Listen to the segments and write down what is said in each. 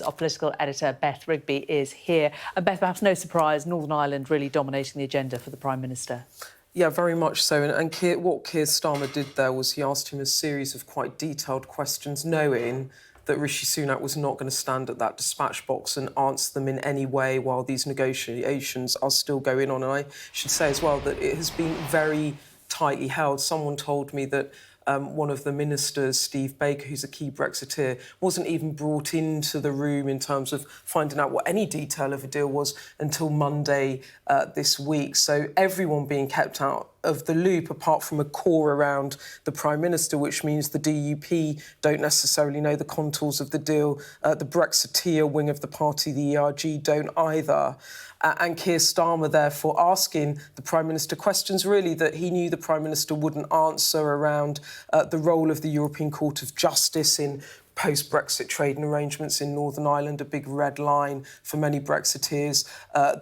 Our political editor, Beth Rigby, is here. And Beth, perhaps no surprise, Northern Ireland really dominating the agenda for the Prime Minister. Yeah, very much so. And what Keir Starmer did there was he asked him a series of quite detailed questions, knowing that Rishi Sunak was not going to stand at that dispatch box and answer them in any way while these negotiations are still going on. And I should say as well that it has been very tightly held. Someone told me that one of the ministers, Steve Baker, who's a key Brexiteer, wasn't even brought into the room in terms of finding out what any detail of a deal was until Monday this week. So everyone being kept out of the loop, apart from a core around the Prime Minister, which means the DUP don't necessarily know the contours of the deal. The Brexiteer wing of the party, the ERG, don't either. And Keir Starmer, therefore, asking the Prime Minister questions, really, that he knew the Prime Minister wouldn't answer around the role of the European Court of Justice in post-Brexit trading arrangements in Northern Ireland, a big red line for many Brexiteers,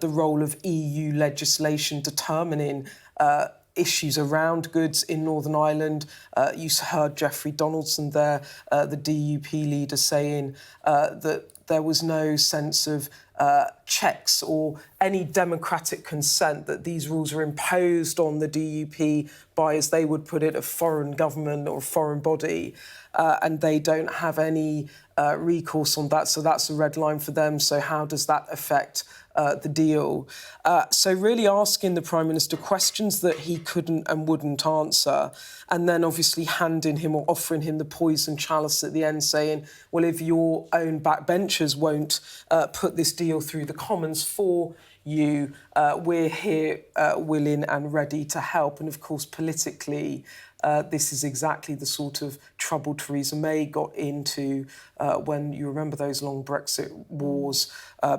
the role of EU legislation determining issues around goods in Northern Ireland. You heard Geoffrey Donaldson there, the DUP leader, saying that there was no sense of checks or any democratic consent, that these rules are imposed on the DUP by, as they would put it, a foreign government or a foreign body, and they don't have any recourse on that. So that's a red line for them. So how does that affect the deal? So really asking the Prime Minister questions that he couldn't and wouldn't answer, and then obviously handing him or offering him the poison chalice at the end, saying, well, if your own backbenchers won't put this deal through the Commons for you, we're here willing and ready to help. And of course, politically, this is exactly the sort of trouble Theresa May got into when, you remember those long Brexit wars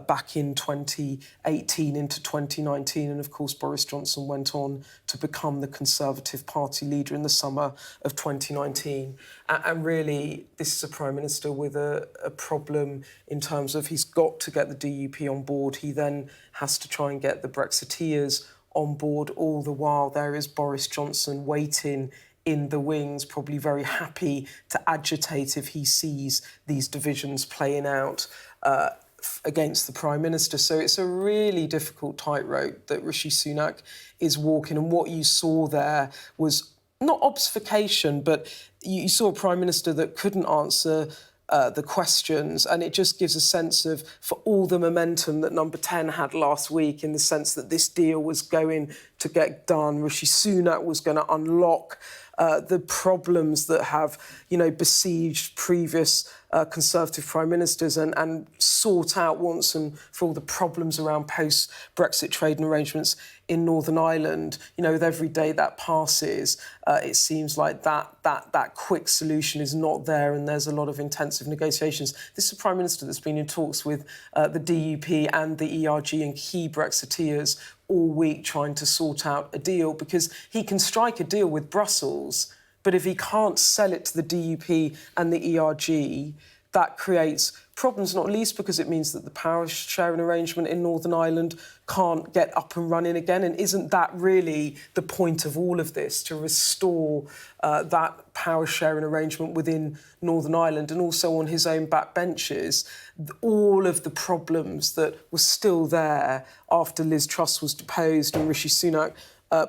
back in 2018 into 2019. And of course, Boris Johnson went on to become the Conservative Party leader in the summer of 2019. And really, this is a Prime Minister with a problem in terms of he's got to get the DUP on board. He then has to try and get the Brexiteers on board. All the while, there is Boris Johnson waiting in the wings, probably very happy to agitate if he sees these divisions playing out against the Prime Minister. So it's a really difficult tightrope that Rishi Sunak is walking. And what you saw there was not obfuscation, but you saw a Prime Minister that couldn't answer the questions, and it just gives a sense of, for all the momentum that Number 10 had last week, in the sense that this deal was going to get done, Rishi Sunak was going to unlock the problems that have, besieged previous Conservative Prime Ministers and sort out once and for all the problems around post-Brexit trading arrangements in Northern Ireland. With every day that passes, it seems like that quick solution is not there, and there's a lot of intensive negotiations. This is a Prime Minister that's been in talks with the DUP and the ERG and key Brexiteers all week, trying to sort out a deal, because he can strike a deal with Brussels, but if he can't sell it to the DUP and the ERG, that creates problems, not least because it means that the power sharing arrangement in Northern Ireland can't get up and running again. And isn't that really the point of all of this, to restore that power sharing arrangement within Northern Ireland? And also on his own backbenches, all of the problems that were still there after Liz Truss was deposed and Rishi Sunak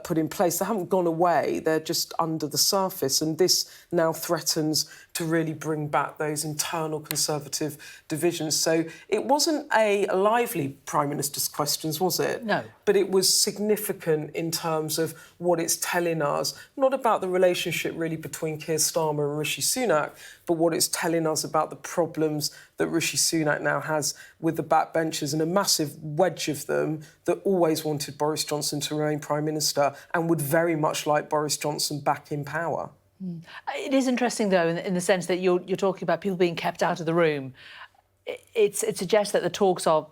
put in place, they haven't gone away, they're just under the surface. And this now threatens to really bring back those internal Conservative divisions. So it wasn't a lively Prime Minister's questions, was it? No. But it was significant in terms of what it's telling us, not about the relationship really between Keir Starmer and Rishi Sunak, but what it's telling us about the problems that Rishi Sunak now has with the backbenchers, and a massive wedge of them that always wanted Boris Johnson to remain Prime Minister and would very much like Boris Johnson back in power. It is interesting, though, in the sense that you're talking about people being kept out of the room. It suggests that the talks are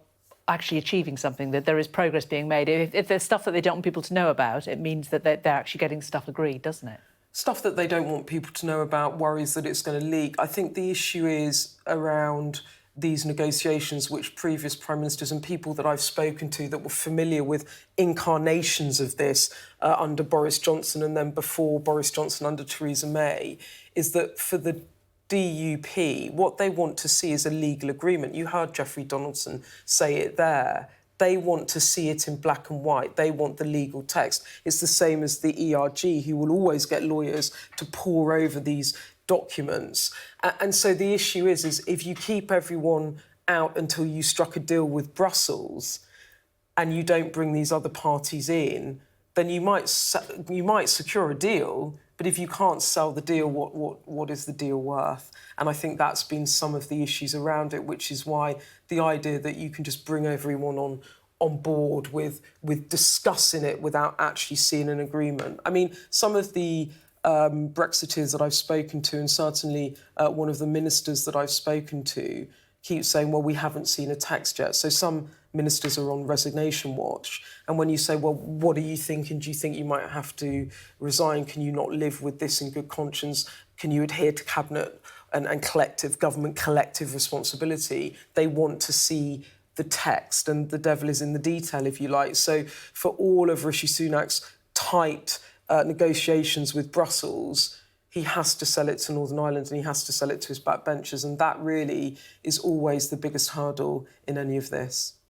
actually achieving something, that there is progress being made. If there's stuff that they don't want people to know about, it means that they're actually getting stuff agreed, doesn't it? Stuff that they don't want people to know about, worries that it's going to leak. I think the issue is around these negotiations, which previous Prime Ministers and people that I've spoken to that were familiar with incarnations of this under Boris Johnson and then before Boris Johnson under Theresa May, is that for the DUP, what they want to see is a legal agreement. You heard Jeffrey Donaldson say it there. They want to see it in black and white. They want the legal text. It's the same as the ERG, who will always get lawyers to pore over these documents. And so the issue is if you keep everyone out until you struck a deal with Brussels and you don't bring these other parties in, then you might secure a deal, but if you can't sell the deal, what is the deal worth? And I think that's been some of the issues around it, which is why the idea that you can just bring everyone on board with discussing it without actually seeing an agreement. I mean, some of the Brexiteers that I've spoken to, and certainly one of the ministers that I've spoken to, keeps saying, well, we haven't seen a text yet. So some ministers are on resignation watch. And when you say, well, what are you thinking? Do you think you might have to resign? Can you not live with this in good conscience? Can you adhere to cabinet and collective government collective responsibility? They want to see the text, and the devil is in the detail, if you like. So for all of Rishi Sunak's tight negotiations with Brussels, he has to sell it to Northern Ireland and he has to sell it to his backbenchers. And that really is always the biggest hurdle in any of this.